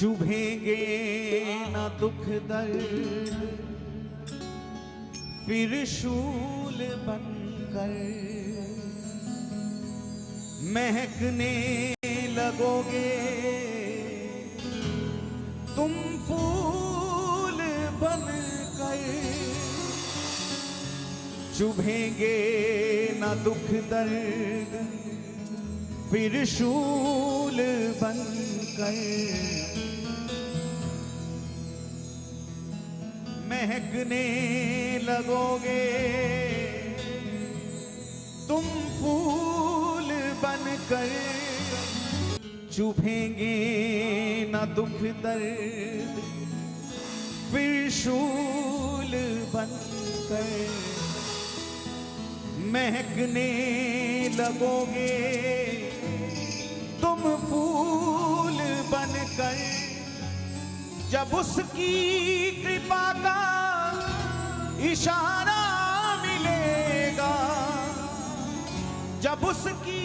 चुभेंगे न दुख दर्द फिर शूल बनकर महकने लगोगे तुम फूल बनकर। चुभेंगे न दुख दर्द फिर शूल बनकर महकने लगोगे तुम फूल बनकर। चुभेंगे न दुख दर्द फिर शूल बनकर महकने लगोगे तुम फूल बनकर। जब उसकी कृपा का इशारा मिलेगा, जब उसकी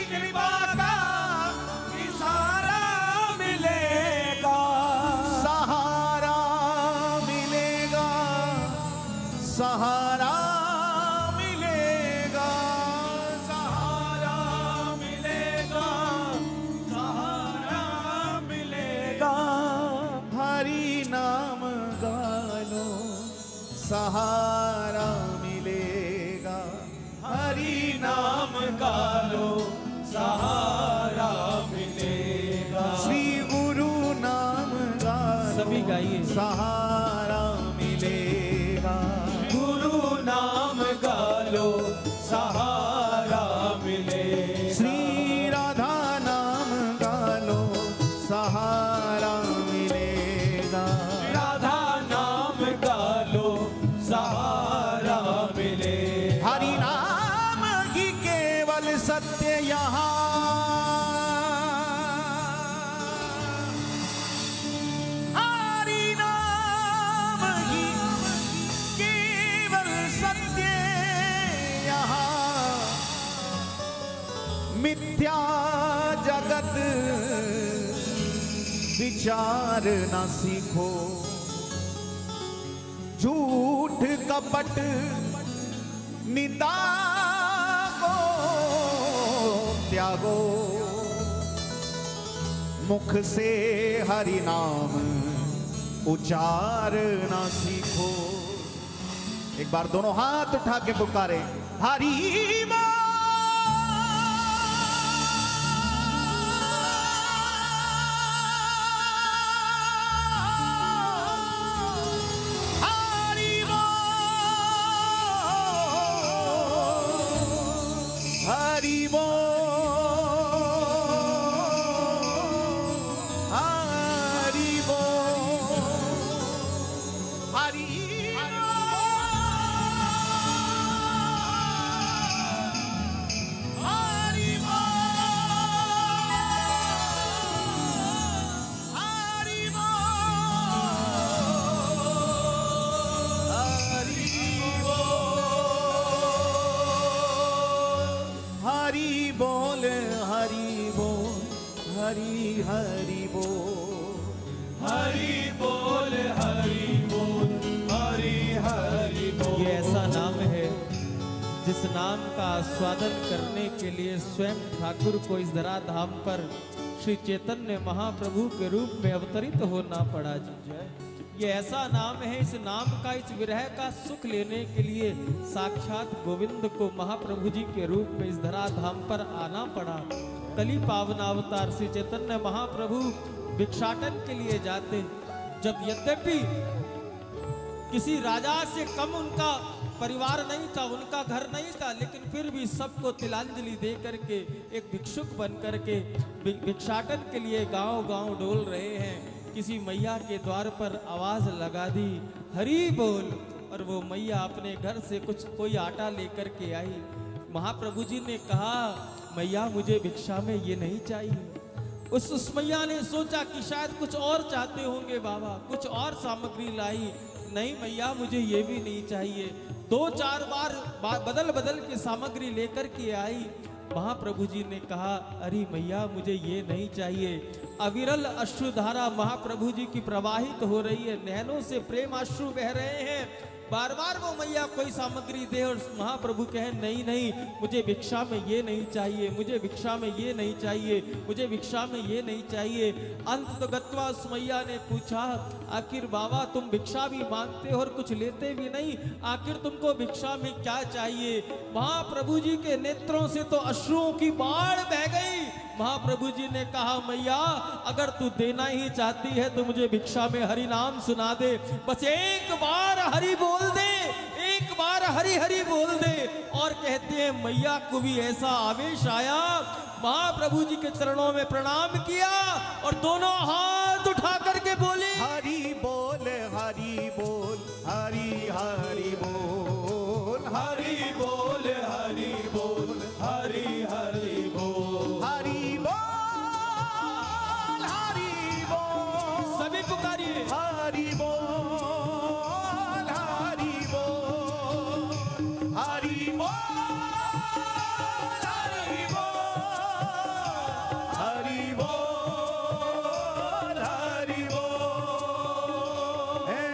कृपा का इशारा मिलेगा, सहारा मिलेगा, सहारा मिलेगा, सहारा मिलेगा, सहारा मिलेगा। हरि नाम गालो सहारा मिलेगा, हरि नाम गालो सहारा मिलेगा। श्री गुरु नाम गालो सभी गाइए, सहारा मिलेगा। गुरु नाम गालो सहारा मिलेगा। श्री राधा नाम गालो सहारा मिलेगा, राधा नाम गालो सहारा मिलेगा। हरि नाम ही केवल सत्य यहाँ, हरि नाम ही केवल सत्य यहाँ। मिथ्या जगत विचार ना सीखो, झूठ कपट निंदा को त्यागो। मुख से हरि नाम उच्चारना सीखो। एक बार दोनों हाथ उठा के पुकारे, हरि बोल, हरि बोल, हरि बोल, हरि बोल, हरि हरि बोल, हरि बोल, हरि हरि बोल, हरि बोल, हरि बोल, हरि हरि बोल। ये ऐसा नाम है जिस नाम का आस्वादन करने के लिए स्वयं ठाकुर को इस धराधाम पर श्री चैतन्य महाप्रभु के रूप में अवतरित होना पड़ा। ये ऐसा नाम है, इस नाम का, इस विरह का सुख लेने के लिए साक्षात गोविंद को महाप्रभु जी के रूप में इस धराधाम पर आना पड़ा। कली पावनावतार श्री चैतन्य महाप्रभु भिक्षाटन के लिए जाते, जब यद्यपि किसी राजा से कम उनका परिवार नहीं था, उनका घर नहीं था, लेकिन फिर भी सबको तिलांजलि दे करके एक भिक्षुक बन करके भिक्षाटन के लिए गांव-गांव डोल रहे हैं। किसी मैया के द्वार पर आवाज लगा दी, हरि बोल, और वो मैया अपने घर से कोई आटा लेकर के आई। महाप्रभु जी ने कहा, मैया मुझे भिक्षा में ये नहीं चाहिए। उस मैया ने सोचा कि शायद कुछ और चाहते होंगे बाबा, कुछ और सामग्री लाई। नहीं मैया मुझे ये भी नहीं चाहिए। 2-4 बार बदल बदल के सामग्री लेकर के आई। महाप्रभु जी ने कहा, अरे मैया मुझे ये नहीं चाहिए। अविरल अश्रुधारा महाप्रभु जी की प्रवाहित हो रही है, नैनों से प्रेम अश्रु बह रहे हैं। बार बार वो मैया कोई सामग्री दे और महाप्रभु कहे, नहीं नहीं, मुझे भिक्षा में ये नहीं चाहिए, मुझे भिक्षा में ये नहीं चाहिए, मुझे भिक्षा में ये नहीं चाहिए। अंत तो गत्वा उस मैया ने पूछा, आखिर बाबा तुम भिक्षा भी मांगते हो और कुछ लेते भी नहीं, आखिर तुमको भिक्षा में क्या चाहिए? महाप्रभु जी के नेत्रों से तो अश्रुओं की बाढ़ बह गई। महाप्रभु जी ने कहा, मैया अगर तू देना ही चाहती है तो मुझे भिक्षा में हरि नाम सुना दे, बस एक बार हरि बोल दे, एक बार हरि हरि बोल दे। और कहते हैं मैया को भी ऐसा आवेश आया, महाप्रभु जी के चरणों में प्रणाम किया और दोनों हाथ उठा करके बोले, हरि बोल हरि बोल हरि हरि बोल, हरि बोल हरि बोल हरि हरि बोल, हरि बोल हरि बोल। सभी पुकारिए, हरि बोल हरि बोल, हरि बोल हरि बोल, हरि बोल हरि बोल। हे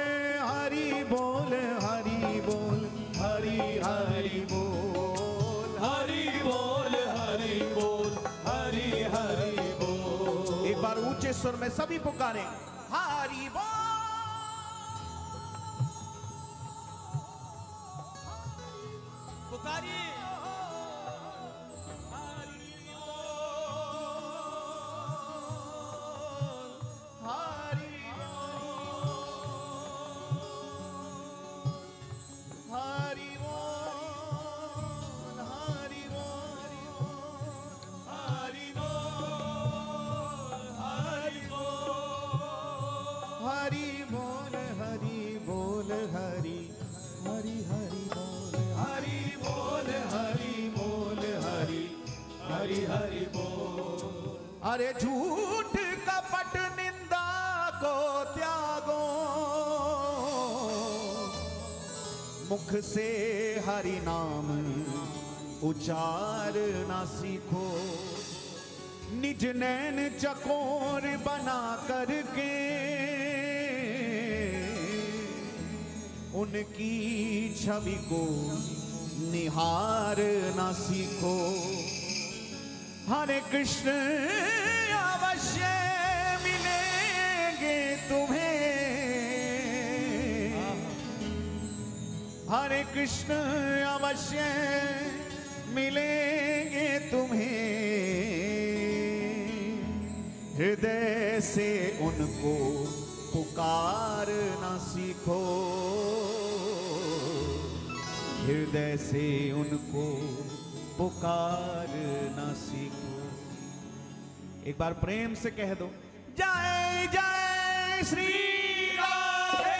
हरि बोल हरि बोल हरि हरि बोल, हरि बोल हरि बोल हरि हरि बोल। एक बार ऊंचे स्वर में सभी पुकारें, हरि बोल। पुकारिए, हरि बोल हरि बोल, हरि बोल हरि बोल, हरि बोल हरि बोल, हरि बोल हरि बोल हरि हरि हरि बोल, हरि बोल हरि बोल हरि हरि हरि बोल। अरे झूठ कपट निंदा को त्यागो, मुख से हरि नाम उचारना सीखो, निज नैन चकोर बना करके उनकी छवि को निहारना सीखो। हरे कृष्ण अवश्य मिलेंगे तुम्हें, हरे कृष्ण अवश्य मिलेंगे तुम्हें। हृदय से उनको पुकारना सीखो, हृदय से उनको पुकारना सीखो। एक बार प्रेम से कह दो, जय जय श्री राधे।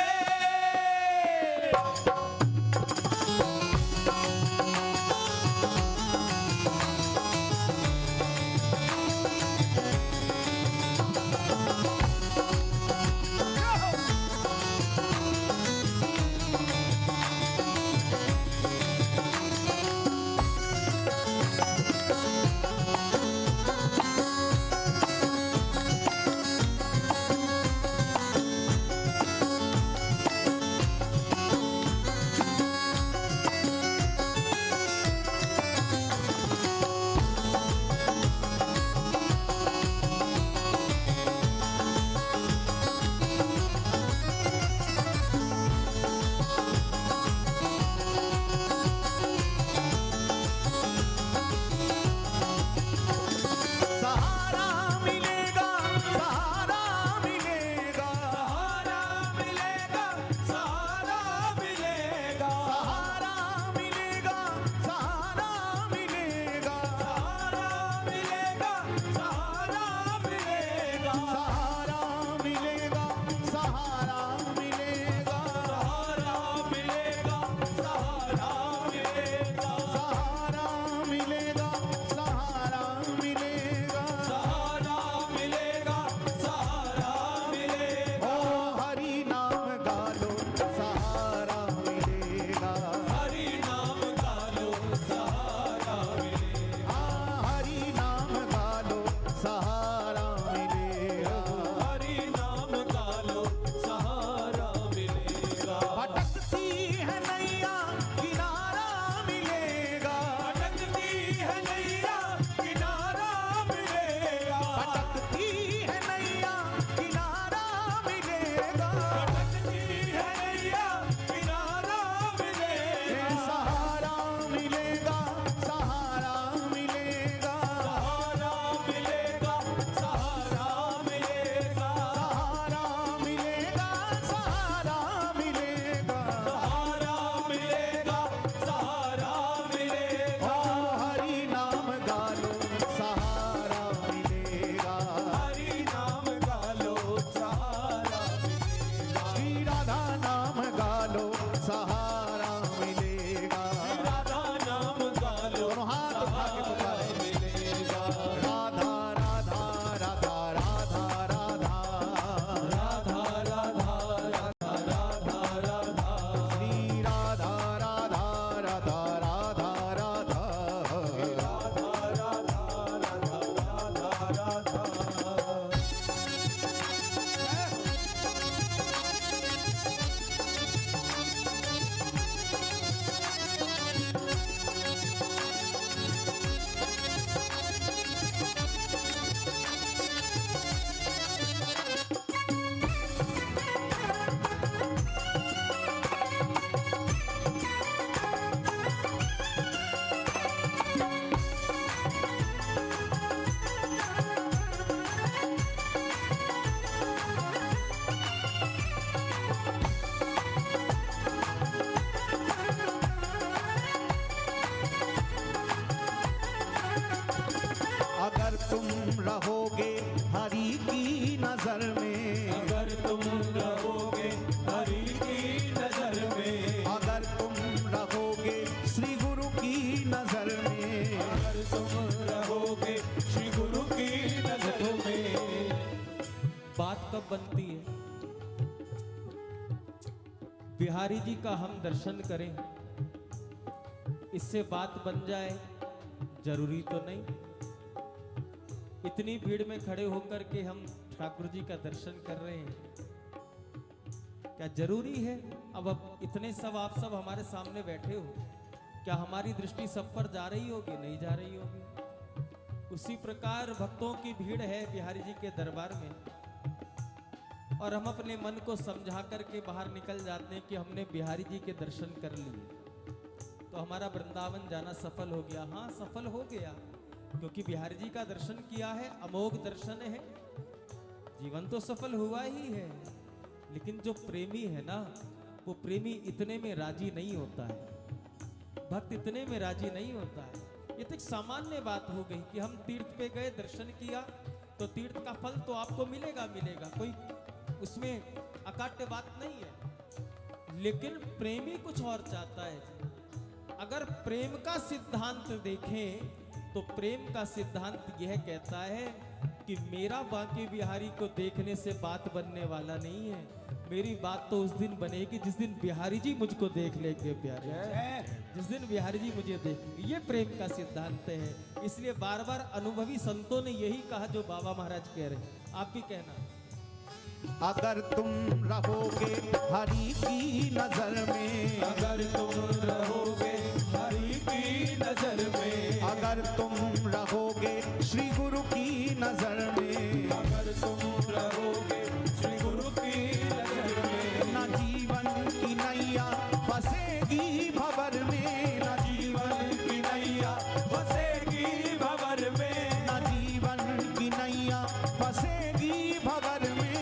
नजर में, अगर तुम रहोगे हरि की नजर में, अगर तुम रहोगे श्री गुरु की नजर में, अगर तुम रहोगे श्री गुरु की नजर में। बात कब बनती है? बिहारी जी का हम दर्शन करें, इससे बात बन जाए, जरूरी तो नहीं। इतनी भीड़ में खड़े होकर के हम ठाकुर जी का दर्शन कर रहे हैं, क्या जरूरी है? अब इतने सब आप सब हमारे सामने बैठे हो, क्या हमारी दृष्टि सब पर जा रही होगी? नहीं जा रही होगी। उसी प्रकार भक्तों की भीड़ है बिहारी जी के दरबार में, और हम अपने मन को समझा करके बाहर निकल जाते हैं कि हमने बिहारी जी के दर्शन कर लिए, तो हमारा वृंदावन जाना सफल हो गया। हाँ, सफल हो गया, क्योंकि बिहारी जी का दर्शन किया है, अमोघ दर्शन है, जीवन तो सफल हुआ ही है। लेकिन जो प्रेमी है ना, वो प्रेमी इतने में राजी नहीं होता है, भक्त इतने में राजी नहीं होता है। ये तो एक सामान्य बात हो गई कि हम तीर्थ पे गए, दर्शन किया, तो तीर्थ का फल तो आपको मिलेगा मिलेगा, कोई उसमें अकाट्य बात नहीं है। लेकिन प्रेमी कुछ और चाहता है। अगर प्रेम का सिद्धांत देखें तो प्रेम का सिद्धांत यह कहता है कि मेरा बांके बिहारी को देखने से बात बनने वाला नहीं है, मेरी बात तो उस दिन बनेगी जिस दिन बिहारी जी मुझको देख लेंगे प्यारे, जिस दिन बिहारी जी मुझे देखेंगे। ये प्रेम का सिद्धांत है। इसलिए बार बार अनुभवी संतों ने यही कहा जो बाबा महाराज कह रहे हैं। आप भी कहना, अगर तुम रहोगे हरि की नजर में, अगर तुम रहोगे हरि की नजर में, अगर तुम रहोगे श्री गुरु की नजर में, अगर तुम रहोगे श्री गुरु की नजर में, ना जीवन की नैया फंसेगी भंवर में, ना जीवन की नैया फंसेगी भंवर में, ना जीवन की नैया फंसेगी भंवर में,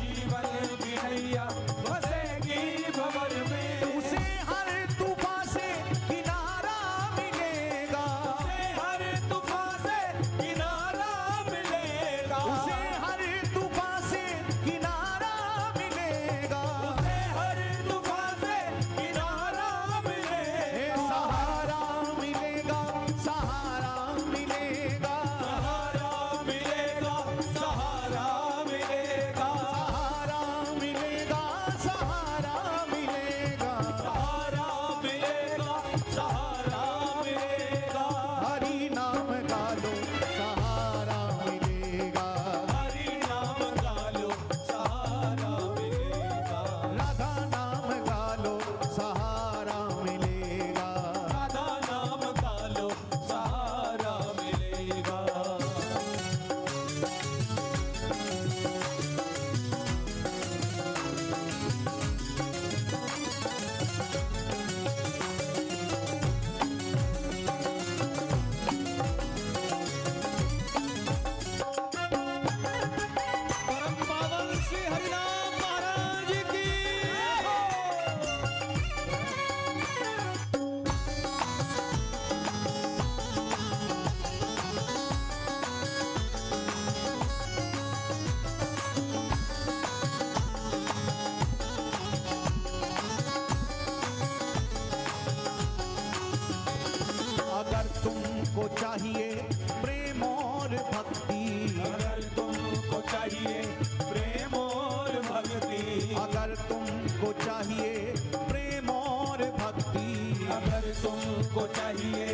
जीवन की नैया फंसेगी भंवर में। उसे हर तूफान से किनारा मिलेगा, उसे हर तूफान से किनारा मिलेगा, उसे हर तूफान से किनारा मिलेगा, उसे हर तूफान से किनारा मिलेगा, सहारा मिलेगा, सहारा मिलेगा, सहारा मिलेगा, सहारा मिलेगा, सहारा मिलेगा, सहारा मिलेगा, सहारा मिलेगा, सहारा मिलेगा, हरि नाम गा लो सहारा मिलेगा, हरि नाम गा लो सहारा मिलेगा, राधा नाम गा लो सहारा मिलेगा, राधा नाम गा लो सहारा मिलेगा। परम पावन श्री हरिनाम महाराज की अगर तुमको चाहिए प्रेम और भक्ति, अगर तुमको चाहिए प्रेम और भक्ति, अगर तुमको चाहिए प्रेम और भक्ति, अगर तुमको चाहिए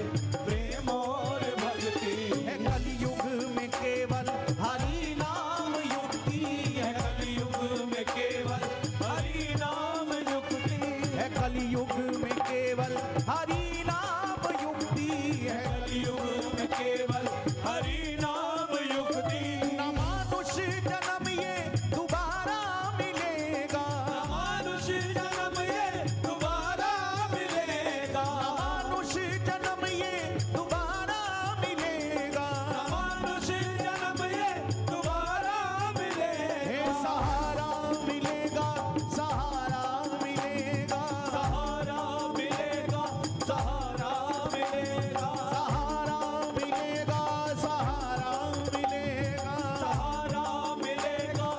प्रेम और भक्ति, है कलयुग में केवल हरि नाम युक्ति, है कलयुग में केवल हरि नाम युक्ति, है कलयुग में केवल हरि नाम युक्ति, है कलयुग में केवल हरि नाम युक्ति, न मानुष जन्म ये दोबारा मिलेगा, मानुष जन्म ये दोबारा मिलेगा, मानुष जन्म ये दोबारा मिलेगा, मानुष जन्म ये दोबारा हे मिलेगा, सहारा मिलेगा, सहारा मिलेगा, सहारा मिलेगा, सहारा मिलेगा, सहारा मिलेगा, सहारा मिलेगा, सहारा मिलेगा,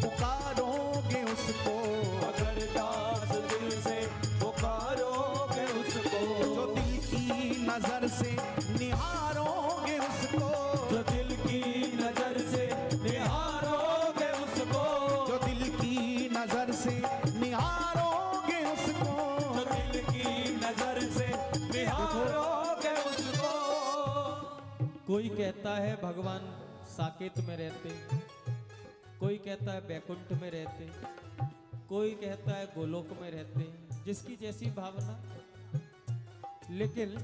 पुकारोगे उसको, अगर दास दिल से पुकारोगे उसको, जो दिल की नजर से निहारोगे उसको, जो दिल की नजर से निहारोगे उसको, जो दिल की नजर से निहारोगे उसको, जो दिल की नजर से निहारोगे उसको। कोई कहता है भगवान साकेत में रहते, कोई कहता है बैकुंठ में रहते, कोई कहता है गोलोक में रहते, जिसकी जैसी भावना। लेकिन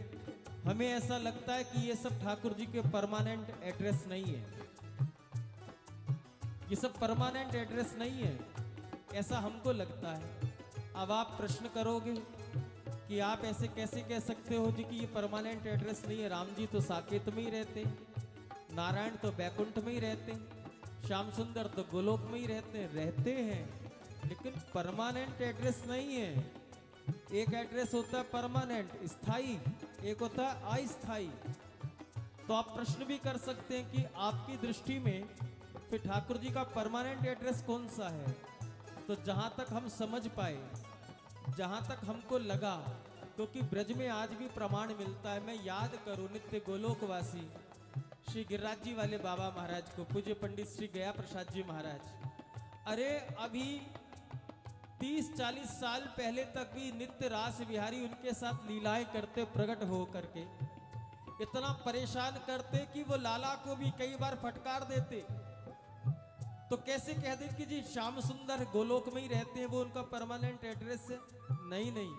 हमें ऐसा लगता है कि ये सब ठाकुर जी के परमानेंट एड्रेस नहीं है, ये सब परमानेंट एड्रेस नहीं है, ऐसा हमको लगता है। अब आप प्रश्न करोगे कि आप ऐसे कैसे कह सकते हो जी कि ये परमानेंट एड्रेस नहीं है। राम जी तो साकेत में ही रहते, नारायण तो बैकुंठ में ही रहते, श्याम सुंदर तो गोलोक में ही रहते हैं, लेकिन परमानेंट एड्रेस नहीं है। एक एड्रेस होता है परमानेंट स्थाई, एक होता है अस्थाई। तो आप प्रश्न भी कर सकते हैं कि आपकी दृष्टि में फिर ठाकुर जी का परमानेंट एड्रेस कौन सा है। तो जहां तक हम समझ पाए, जहां तक हमको लगा, क्योंकि ब्रज में आज भी प्रमाण मिलता है। मैं याद करूं नित्य गोलोकवासी श्री गिरिराज जी वाले बाबा महाराज को, पूज्य पंडित श्री गया प्रसाद जी महाराज। अरे अभी 30-40 साल पहले तक भी नित्य रास बिहारी उनके साथ लीलाएं करते, प्रकट हो करके इतना परेशान करते कि वो लाला को भी कई बार फटकार देते। तो कैसे कह दे कि जी श्याम सुंदर गोलोक में ही रहते हैं, वो उनका परमानेंट एड्रेस है? नहीं।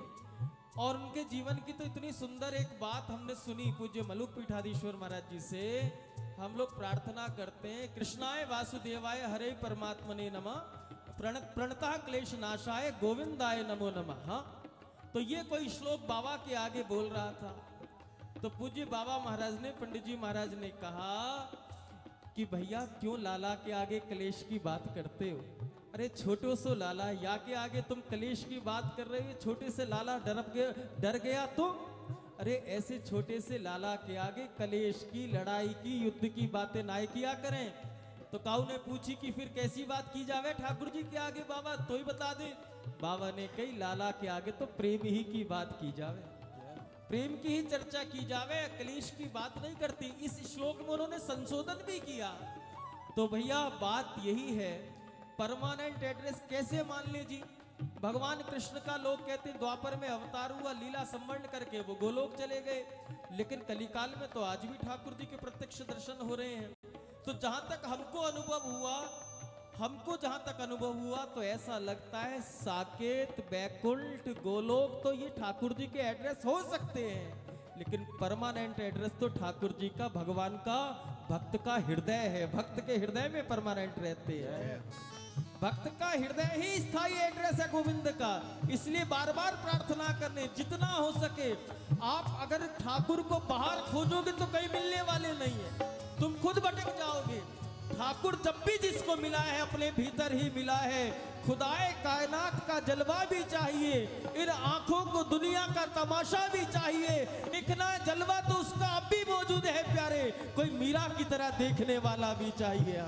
और उनके जीवन की तो इतनी सुंदर एक बात हमने सुनी पूज्य मलुक पीठाधीश्वर महाराज जी से। हम लोग प्रार्थना करते हैं, कृष्णाय वासुदेवाय हरे परमात्मने नमः, प्रणतः क्लेश नाशाय गोविंदाय नमो नमः। हाँ, तो ये कोई श्लोक बाबा के आगे बोल रहा था। तो पूज्य बाबा महाराज ने, पंडित जी महाराज ने कहा कि भैया क्यों लाला के आगे कलेश की बात करते हो? अरे छोटो सो लाला, या के आगे तुम कलेश की बात कर रहे हो? छोटे से लाला डर गया तो? अरे ऐसे छोटे से लाला के आगे कलेश की, लड़ाई की, युद्ध की बातें ना किया करें। तो काऊ ने पूछी कि फिर कैसी बात की जावे ठाकुर जी के आगे बाबा, तो ही बता दे। बाबा ने कही लाला के आगे तो प्रेम ही की बात की जावे, प्रेम की ही चर्चा की जावे, कलेश की बात नहीं करती। इस श्लोक में उन्होंने संशोधन भी किया। तो भैया बात यही है, परमानेंट एड्रेस कैसे मान ले जी? भगवान कृष्ण का लोग कहते द्वापर में अवतार हुआ, लीला संवर्ण करके वो गोलोक चले गए, लेकिन कलिकाल में तो आज भी ठाकुर जी के प्रत्यक्ष दर्शन हो रहे हैं। तो जहां तक हमको जहां तक अनुभव हुआ तो ऐसा लगता है साकेत, बैकुंठ, गोलोक तो ये ठाकुर जी के एड्रेस हो सकते हैं, लेकिन परमानेंट एड्रेस तो ठाकुर जी का, भगवान का, भक्त का हृदय है। भक्त के हृदय में परमानेंट रहते हैं। भक्त का हृदय ही स्थायी एड्रेस है गोविंद का। इसलिए बार बार प्रार्थना करने, जितना हो सके। आप अगर ठाकुर को बाहर खोजोगे तो कहीं मिलने वाले नहीं है, तुम खुद भटक जाओगे। ठाकुर जब भी जिसको मिला है अपने भीतर ही मिला है। खुदाए कायनात का जलवा भी चाहिए, इन आंखों को दुनिया का तमाशा भी चाहिए। दिखना जलवा तो उसका अब भी मौजूद है प्यारे, कोई मीरा की तरह देखने वाला भी चाहिए।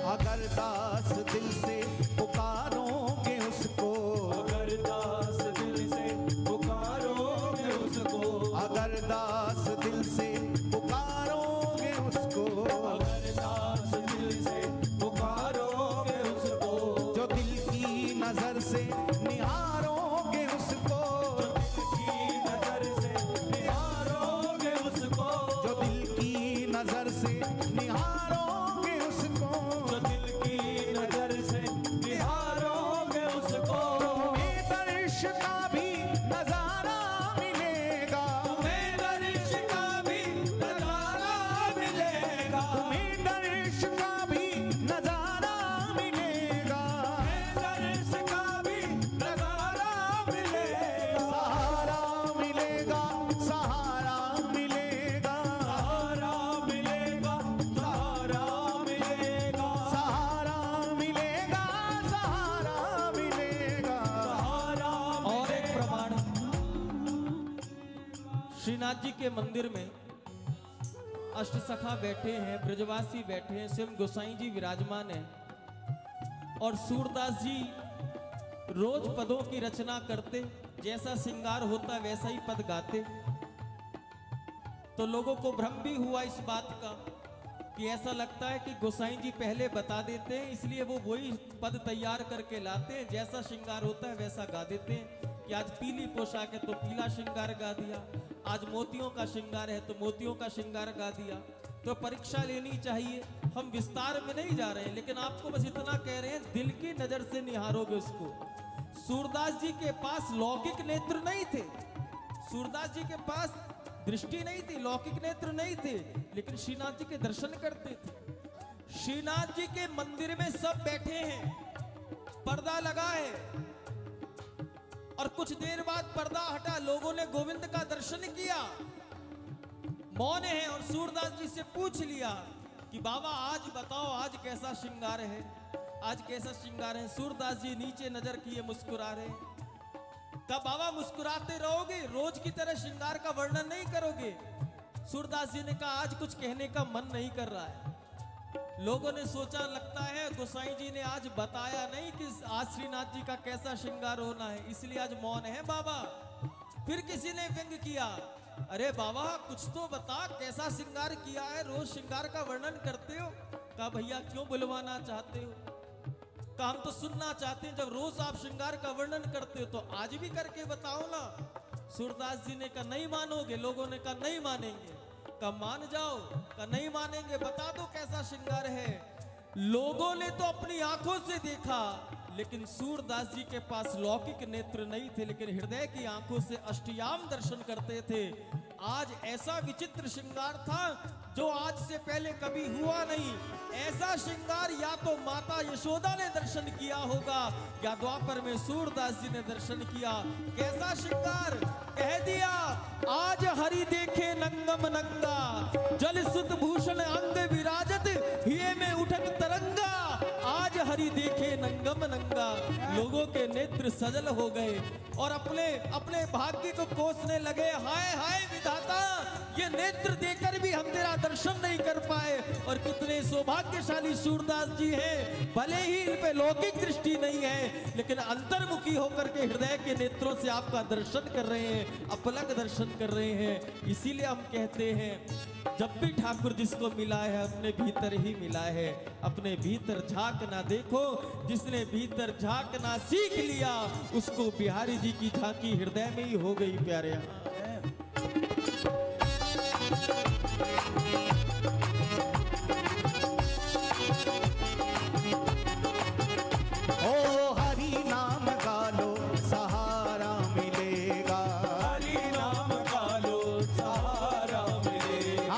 अगर दास दिल से पुकारोगे उसको, अगर दास दिल से पुकारोगे उसको, अगर दास दिल से पुकारोगे उसको, अगर दास दिल से पुकारोगे उसको, जो दिल की नजर से निहारोगे उसको, जो दिल की नजर से निहारोगे उसको, जो दिल की नजर से निहारोगे उसको, जो दिल की नजर से निहारोगे उसको, तुम्हें दर्श का भी नजारा मिलेगा, तुम्हें दर्श का भी नजारा मिलेगा, तुम्हें दर्श का भी नजारा मिलेगा, दर्श का भी नजारा मिलेगा, सहारा मिलेगा, सहारा मिलेगा, सहारा मिलेगा, सहारा श्रीनाथ जी के मंदिर में अष्टसखा बैठे हैं, ब्रजवासी बैठे हैं, स्वयं गोसाई जी विराजमान हैं और सूरदास जी रोज पदों की रचना करते, जैसा श्रृंगार होता वैसा ही पद गाते। तो लोगों को भ्रम भी हुआ इस बात का कि ऐसा लगता है कि गोसाई जी पहले बता देते हैं, इसलिए वो वही पद तैयार करके लाते हैं, जैसा श्रृंगार होता है वैसा गा देते हैं कि आज पीली पोशाक है तो पीला श्रृंगार गा दिया, आज मोतियों का श्रृंगार है तो मोतियों का श्रृंगार गा दिया। तो परीक्षा लेनी चाहिए, हम विस्तार में नहीं जा रहे हैं, लेकिन आपको बस इतना कह रहे हैं, दिल की नजर से निहारोगे उसको। सूरदास जी के पास लौकिक नेत्र नहीं थे, सूरदास जी के पास दृष्टि नहीं थी, लौकिक नेत्र नहीं थे, लेकिन श्रीनाथ जी के दर्शन करते थे। श्रीनाथ जी के मंदिर में सब बैठे हैं, पर्दा लगा है और कुछ देर बाद पर्दा हटा, लोगों ने गोविंद का दर्शन किया, मौन है और सूरदास जी से पूछ लिया कि बाबा आज बताओ आज कैसा श्रृंगार है, आज कैसा श्रृंगार है। सूरदास जी नीचे नजर किए, मुस्कुरा रहे। कब बाबा मुस्कुराते रहोगे, रोज की तरह श्रृंगार का वर्णन नहीं करोगे? सूरदास जी ने कहा आज कुछ कहने का मन नहीं कर रहा है। लोगों ने सोचा लगता है गोसाई जी ने आज बताया नहीं कि आज श्रीनाथ जी का कैसा श्रृंगार होना है, इसलिए आज मौन है बाबा। फिर किसी ने व्यंग किया, अरे बाबा कुछ तो बता, कैसा श्रृंगार किया है, रोज श्रृंगार का वर्णन करते हो। कहा भैया क्यों बुलवाना चाहते हो? कहा हम तो सुनना चाहते हैं, जब रोज आप श्रृंगार का वर्णन करते हो तो आज भी करके बताओ ना। सूरदास जी ने कहा नहीं मानोगे, लोगों ने कहा नहीं मानेंगे। कहा मान जाओ, कहा नहीं मानेंगे, बता दो कैसा श्रृंगार है। लोगों ने तो अपनी आंखों से देखा, लेकिन सूरदास जी के पास लौकिक नेत्र नहीं थे, लेकिन हृदय की आंखों से अष्टयाम दर्शन करते थे। आज ऐसा विचित्र श्रृंगार था जो आज से पहले कभी हुआ नहीं। ऐसा श्रृंगार या तो माता यशोदा ने दर्शन किया होगा या द्वापर में सूरदास जी ने दर्शन किया। कैसा श्रृंगार, कह दिया आज हरि देखे नंगम नंगा, जल सुत भूषण अंग विराजत, हिये में उठक तरंगा। आज हरि देखे नंगम नंगा, लोगों के नेत्र सजल हो गए और अपने अपने भाग्य को कोसने लगे, हाय हाय विधाता, ये नेत्र देकर भी हम तेरा दर्शन नहीं कर पाए। और कितने सौभाग्यशाली सूरदास जी हैं, भले ही इन पे लौकिक दृष्टि नहीं है, लेकिन अंतर्मुखी होकर के हृदय के नेत्रों से आपका दर्शन कर रहे हैं, अपलक दर्शन कर रहे हैं। इसीलिए हम कहते हैं जब भी ठाकुर जिसको मिला है अपने भीतर ही मिला है। अपने भीतर झांकना देखो, जिसने भीतर झांकना सीख लिया उसको बिहारी जी की झांकी हृदय में ही हो गई प्यारे। ओ हरि नाम गालो सहारा मिलेगा, हरि नाम गालो सहारा मिलेगा,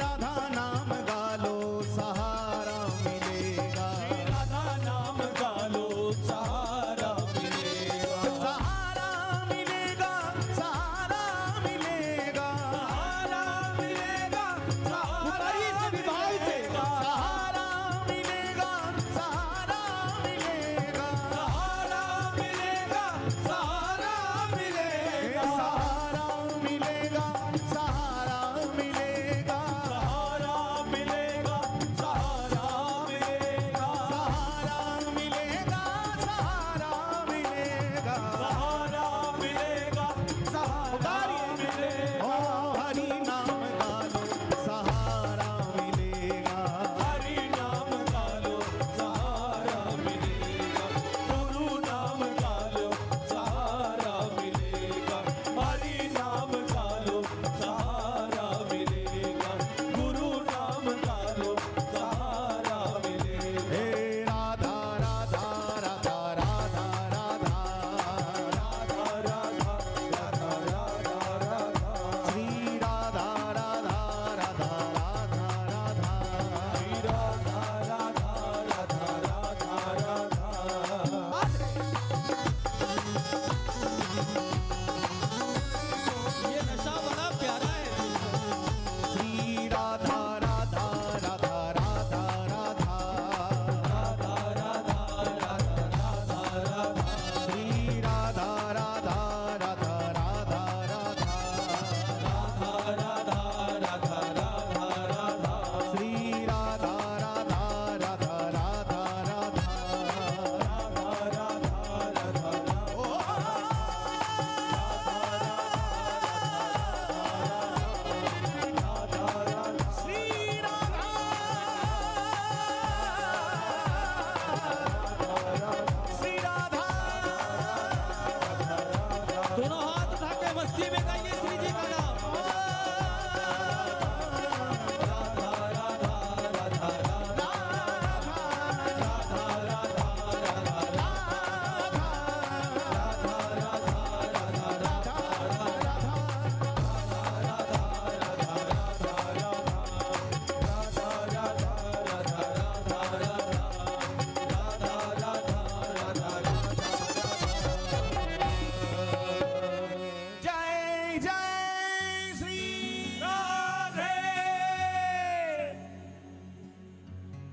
राधा नाम गालो सहारा मिलेगा, राधा नाम गालो सहारा मिलेगा, सहारा मिलेगा, सहारा मिलेगा, सहारा मिलेगा,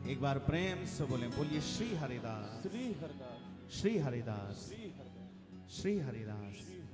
एक बार प्रेम से बोले, बोलिए श्री हरिदास, श्री हरिदास, श्री हरिदास, श्री हरिदास, श्री हरिदास।